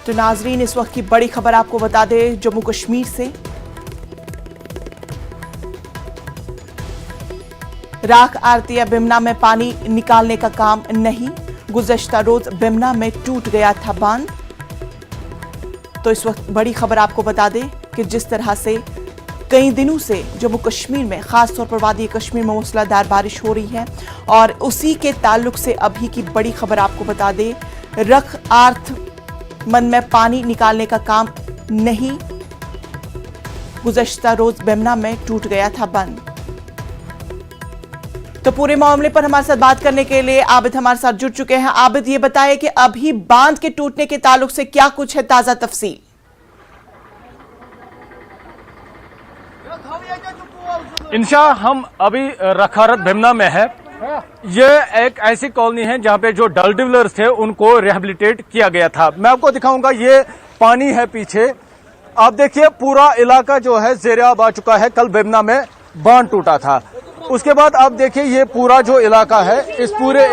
तो नाजरीन, इस वक्त की बड़ी खबर आपको बता दें जम्मू कश्मीर से। राख आरतिया बिमना में पानी निकालने का काम नहीं, गुज़श्ता रोज बिमना में टूट गया था बांध। तो इस वक्त बड़ी खबर आपको बता दें कि जिस तरह से कई दिनों से जम्मू कश्मीर में, खास तौर पर वादी कश्मीर में मूसलाधार बारिश हो रही है और उसी के ताल्लुक से अभी की बड़ी खबर आपको बता दें, रख आर्थ मन में पानी निकालने का काम नहीं, गुज़श्ता रोज बिमना में टूट गया था बंद। तो पूरे मामले पर हमारे साथ बात करने के लिए आबिद हमारे साथ जुड़ चुके हैं। आबिद, ये बताएं कि अभी बांध के टूटने के ताल्लुक से क्या कुछ है ताजा तफसील? इंशा, हम अभी रखारत बिमना में है। ये एक ऐसी कॉलोनी है जहाँ पे जो ड्रग डीलर्स थे उनको रिहेबिलिटेट किया गया था। मैं आपको दिखाऊंगा, ये पानी है पीछे, आप देखिए पूरा इलाका जो है ज़ेरे-आब आ चुका है। कल बिमना में बांध टूटा था, उसके बाद आप देखिए ये पूरा जो इलाका है, इस पूरे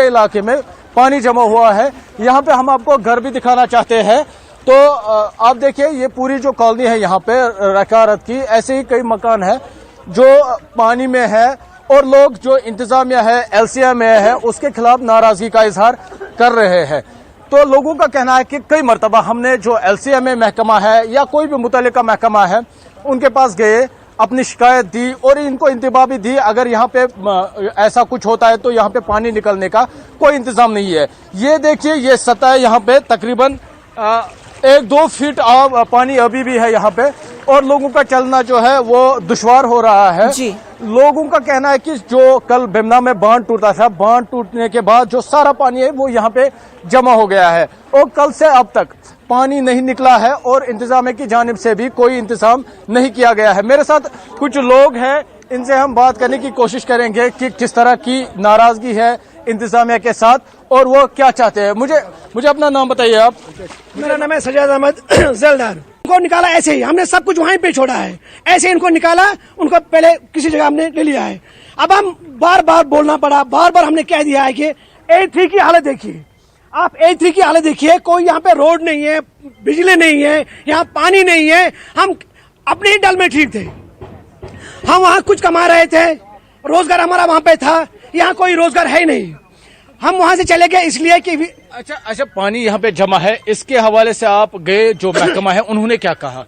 इलाके में पानी जमा हुआ है। यहाँ पे हम आपको घर भी दिखाना चाहते हैं। तो आप देखिए ये पूरी जो कॉलोनी है यहाँ पे रखारत की, ऐसे ही कई मकान है जो पानी में है और लोग जो इंतजामिया है, एलसीए में है, उसके खिलाफ नाराजगी का इजहार कर रहे हैं। तो लोगों का कहना है कि कई मरतबा हमने जो एलसीए में महकमा है या कोई भी मुतल्लिका महकमा है उनके पास गए, अपनी शिकायत दी और इनको इंतबा भी दी, अगर यहाँ पे ऐसा कुछ होता है तो यहाँ पे पानी निकलने का कोई इंतजाम नहीं है। ये देखिए ये सतह यहाँ पे तकरीबन 1-2 फीट पानी अभी भी है यहाँ पे और लोगों का चलना जो है वो दुश्वार हो रहा है जी। लोगों का कहना है कि जो कल बिमना में बांध टूटा था, बांध टूटने के बाद जो सारा पानी है वो यहाँ पे जमा हो गया है और कल से अब तक पानी नहीं निकला है और इंतजामिया की जानिब से भी कोई इंतजाम नहीं किया गया है। मेरे साथ कुछ लोग हैं, इनसे हम बात करने की कोशिश करेंगे कि किस तरह की नाराजगी है इंतजामिया के साथ और वो क्या चाहते हैं। मुझे अपना नाम बताइए आप। मेरा नाम है सजाद अहमद जलदार। उनको निकाला ऐसे ही, हमने सब कुछ वहीं पे छोड़ा है, ऐसे इनको निकाला, उनको पहले किसी जगह हमने ले लिया है। अब हम बार बार बोलना पड़ा, बार बार हमने कह दिया है कि A3 की हालत देखिए, आप A3 की हालत देखिए, कोई यहाँ पे रोड नहीं है, बिजली नहीं है, यहाँ पानी नहीं है। हम अपने ही डल में ठीक थे, हम वहाँ कुछ कमा रहे थे, रोजगार हमारा वहाँ पे था, यहाँ कोई रोजगार है ही नहीं। हम वहाँ से चले गए इसलिए कि अच्छा, पानी यहाँ पे जमा है, इसके हवाले से आप गए, जो महकमा है उन्होंने क्या कहा?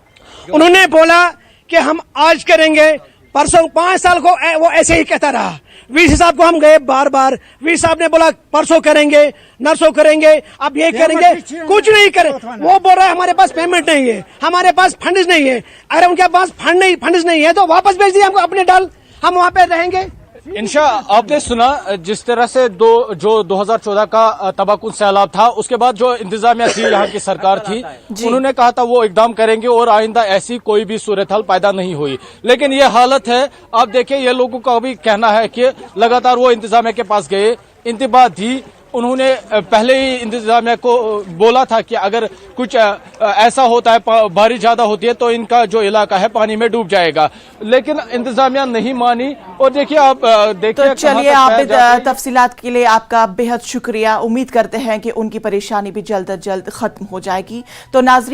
उन्होंने बोला कि हम आज करेंगे, परसों 5 साल को वो ऐसे ही कहता रहा। वीसी साहब को हम गए बार बार, वीसी साहब ने बोला परसों करेंगे, नरसों करेंगे, अब ये करेंगे, कुछ नहीं करे। वो बोल रहा है हमारे पास पेमेंट नहीं है, हमारे पास फंड्स नहीं है। अगर उनके पास फंड्स नहीं है तो वापस भेज दिए हमको अपने डाल, हम वहाँ पे रहेंगे। इंशा, आपने सुना जिस तरह से जो 2014 का तबाहकुन सैलाब था, उसके बाद जो इंतजामिया थी, यहाँ की सरकार थी, उन्होंने कहा था वो इकदाम करेंगे और आइंदा ऐसी कोई भी सूरत हाल पैदा नहीं हुई। लेकिन ये हालत है, आप देखिए ये लोगों का भी कहना है कि लगातार वो इंतजामिया के पास गए, इंतबा दी, उन्होंने पहले ही इंतजामिया को बोला था कि अगर कुछ ऐसा होता है, बारिश ज्यादा होती है तो इनका जो इलाका है पानी में डूब जाएगा, लेकिन इंतजामिया नहीं मानी। और देखिए आप देखिए, तो चलिए आबिद, तफसीलात के लिए आपका बेहद शुक्रिया। उम्मीद करते हैं कि उनकी परेशानी भी जल्द अज जल्द खत्म हो जाएगी। तो नाज़रीन,